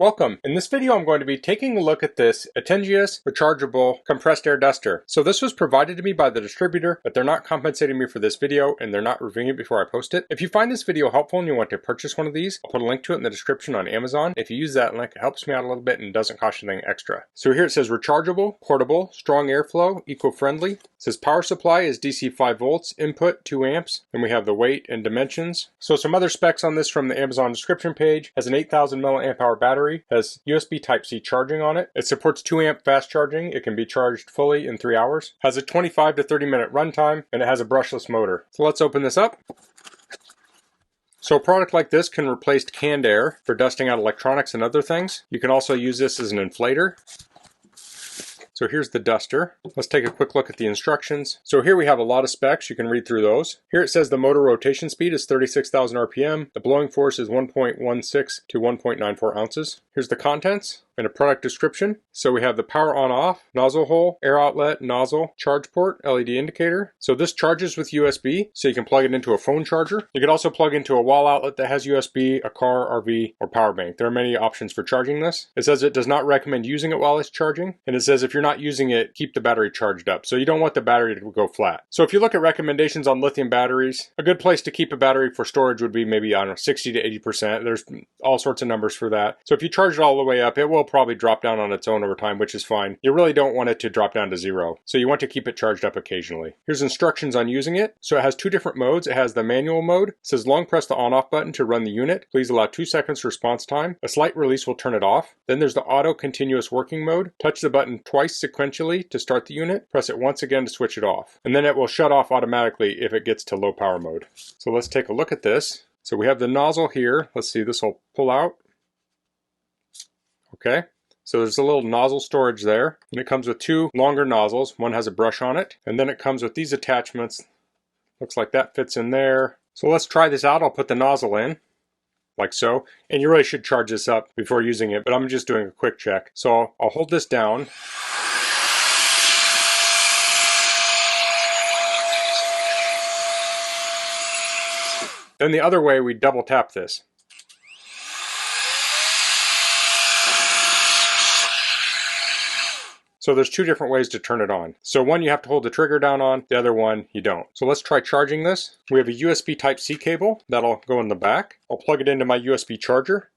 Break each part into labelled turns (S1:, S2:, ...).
S1: Welcome. In this video I'm going to be taking a look at this Atengius rechargeable compressed air duster. So this was provided to me by the distributor, but they're not compensating me for this video and they're not reviewing it before I post it. If you find this video helpful and you want to purchase one of these, I'll put a link to it in the description on Amazon. If you use that link, it helps me out a little bit and doesn't cost you anything extra. So here it says rechargeable, portable, strong airflow, eco-friendly. It says power supply is DC 5 volts, input 2 amps, and we have the weight and dimensions. So some other specs on this from the Amazon description page. Has an 8,000 milliamp hour battery, has USB Type-C charging on it. It supports 2 amp fast charging. It can be charged fully in 3 hours. Has a 25 to 30 minute runtime, and it has a brushless motor. So let's open this up. So a product like this can replace canned air for dusting out electronics and other things. You can also use this as an inflator. So here's the duster. Let's take a quick look at the instructions. So here we have a lot of specs. You can read through those. Here it says the motor rotation speed is 36,000 RPM. The blowing force is 1.16 to 1.94 ounces. Here's the contents and a product description. So we have the power on off, nozzle hole, air outlet, nozzle, charge port, LED indicator. So this charges with USB, so you can plug it into a phone charger. You can also plug into a wall outlet that has USB, a car, RV, or power bank. There are many options for charging this. It says it does not recommend using it while it's charging, and it says if you're not using it, keep the battery charged up. So you don't want the battery to go flat. So if you look at recommendations on lithium batteries, a good place to keep a battery for storage would be maybe, I don't know, 60 to 80%. There's all sorts of numbers for that. So if you charge it all the way up, it will probably drop down on its own over time, which is fine. You really don't want it to drop down to zero. So you want to keep it charged up occasionally. Here's instructions on using it. So it has two different modes. It has the manual mode. It says long press the on-off button to run the unit. Please allow 2 seconds response time. A slight release will turn it off. Then there's the auto continuous working mode. Touch the button twice sequentially to start the unit. Press it once again to switch it off. And then it will shut off automatically if it gets to low power mode. So let's take a look at this. So we have the nozzle here. Let's see, this will pull out. Okay. So there's a little nozzle storage there, and it comes with 2 longer nozzles. One has a brush on it, and then it comes with these attachments. Looks like that fits in there. So let's try this out. I'll put the nozzle in, like so. And you really should charge this up before using it, but I'm just doing a quick check. So I'll hold this down. Then the other way, we double tap this. So there's 2 different ways to turn it on. So one you have to hold the trigger down on, the other one you don't. So let's try charging this. We have a USB Type-C cable that'll go in the back. I'll plug it into my USB charger.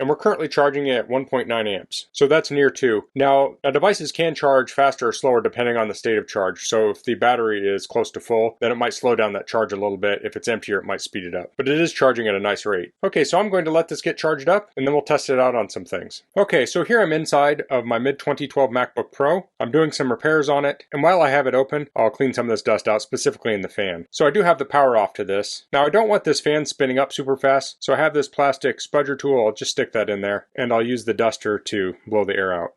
S1: And we're currently charging it at 1.9 amps. So that's near 2. Now devices can charge faster or slower depending on the state of charge. So if the battery is close to full, then it might slow down that charge a little bit. If it's emptier, it might speed it up. But it is charging at a nice rate. Okay, so I'm going to let this get charged up and then we'll test it out on some things. Okay, so here I'm inside of my mid-2012 MacBook Pro. I'm doing some repairs on it. And while I have it open, I'll clean some of this dust out, specifically in the fan. So I do have the power off to this. Now I don't want this fan spinning up super fast. So I have this plastic spudger tool. I'll just stick that in there, and I'll use the duster to blow the air out.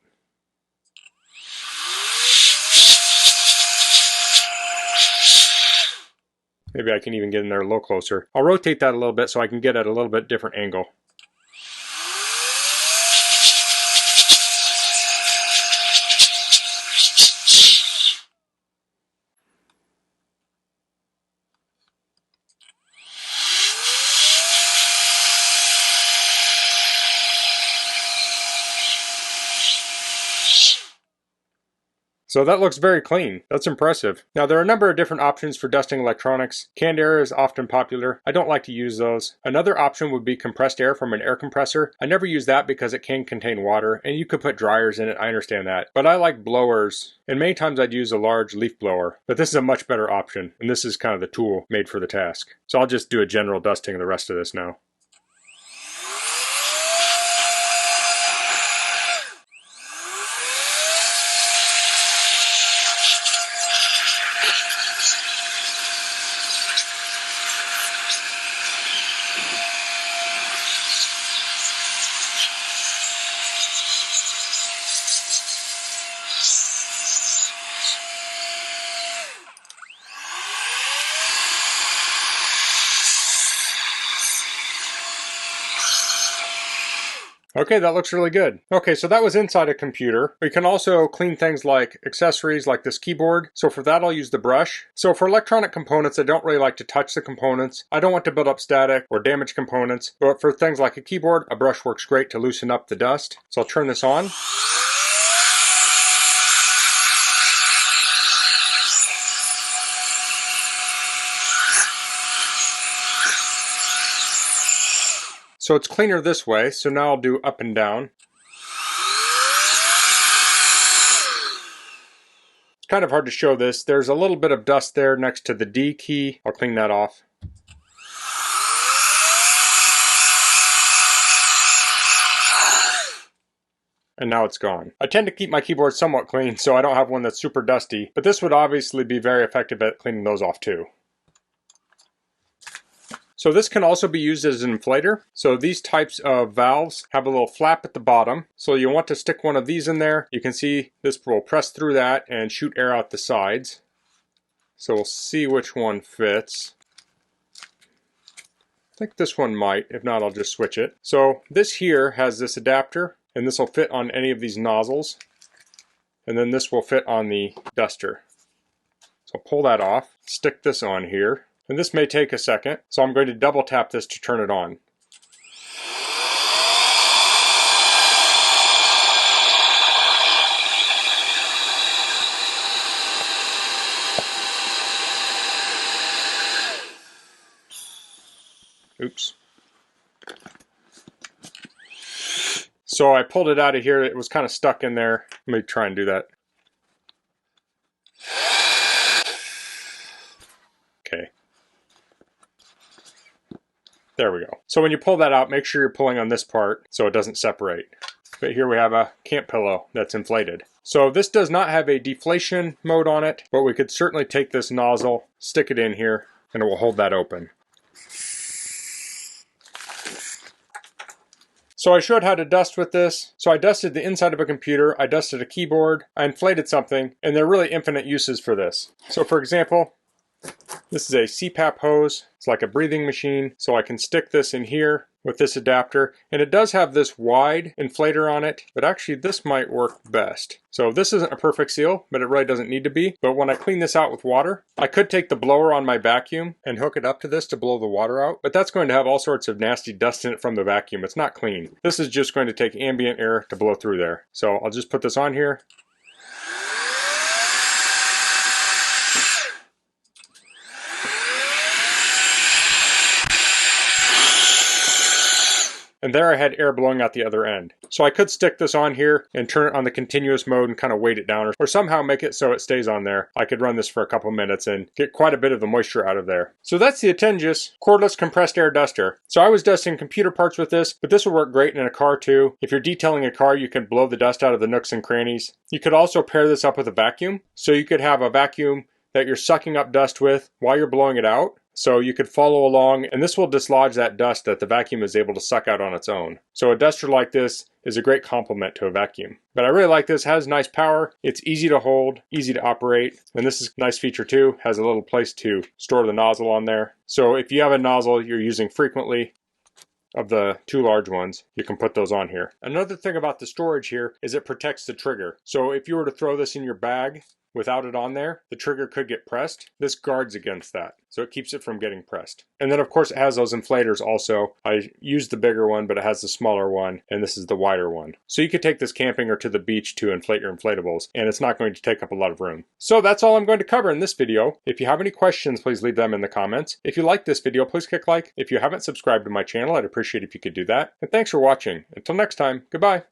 S1: Maybe I can even get in there a little closer. I'll rotate that a little bit so I can get at a little bit different angle. So that looks very clean. That's impressive. Now there are a number of different options for dusting electronics. Canned air is often popular. I don't like to use those. Another option would be compressed air from an air compressor. I never use that because it can contain water and you could put dryers in it. I understand that. But I like blowers, and many times I'd use a large leaf blower. But this is a much better option, and this is kind of the tool made for the task. So I'll just do a general dusting of the rest of this now. Okay, that looks really good. Okay, so that was inside a computer. We can also clean things like accessories like this keyboard. So for that, I'll use the brush. So for electronic components, I don't really like to touch the components. I don't want to build up static or damage components, but for things like a keyboard, a brush works great to loosen up the dust. So I'll turn this on. So it's cleaner this way, so now I'll do up and down. It's kind of hard to show this. There's a little bit of dust there next to the D key. I'll clean that off. And now it's gone. I tend to keep my keyboard somewhat clean, so I don't have one that's super dusty, but this would obviously be very effective at cleaning those off too. So this can also be used as an inflator. So these types of valves have a little flap at the bottom. So you'll want to stick one of these in there. You can see this will press through that and shoot air out the sides. So we'll see which one fits. I think this one might. If not, I'll just switch it. So this here has this adapter, and this will fit on any of these nozzles. And then this will fit on the duster. So I'll pull that off, stick this on here. And this may take a second, so I'm going to double tap this to turn it on. Oops. So I pulled it out of here. It was kind of stuck in there. Let me try and do that. Okay. There we go. So when you pull that out, make sure you're pulling on this part so it doesn't separate. But here we have a camp pillow that's inflated. So this does not have a deflation mode on it, but we could certainly take this nozzle, stick it in here, and it will hold that open. So I showed how to dust with this. So I dusted the inside of a computer, I dusted a keyboard, I inflated something, and there are really infinite uses for this. So for example, this is a CPAP hose. It's like a breathing machine. So I can stick this in here with this adapter. And it does have this wide inflator on it, but actually this might work best. So this isn't a perfect seal, but it really doesn't need to be. But when I clean this out with water, I could take the blower on my vacuum and hook it up to this to blow the water out. But that's going to have all sorts of nasty dust in it from the vacuum. It's not clean. This is just going to take ambient air to blow through there. So I'll just put this on here. And there I had air blowing out the other end. So I could stick this on here and turn it on the continuous mode and kind of weight it down or somehow make it so it stays on there. I could run this for a couple minutes and get quite a bit of the moisture out of there. So that's the Atengeus cordless compressed air duster. So I was dusting computer parts with this, but this will work great in a car too. If you're detailing a car, you can blow the dust out of the nooks and crannies. You could also pair this up with a vacuum. So you could have a vacuum that you're sucking up dust with while you're blowing it out. So you could follow along, and this will dislodge that dust that the vacuum is able to suck out on its own. So a duster like this is a great complement to a vacuum. But I really like this. It has nice power. It's easy to hold, easy to operate. And this is a nice feature too. Has a little place to store the nozzle on there. So if you have a nozzle you're using frequently, of the two large ones, you can put those on here. Another thing about the storage here is it protects the trigger. So if you were to throw this in your bag without it on there, the trigger could get pressed. This guards against that, so it keeps it from getting pressed. And then of course it has those inflators also. I used the bigger one, but it has the smaller one, and this is the wider one. So you could take this camping or to the beach to inflate your inflatables, and it's not going to take up a lot of room. So that's all I'm going to cover in this video. If you have any questions, please leave them in the comments. If you like this video, please click like. If you haven't subscribed to my channel, I'd appreciate if you could do that. And thanks for watching. Until next time, goodbye.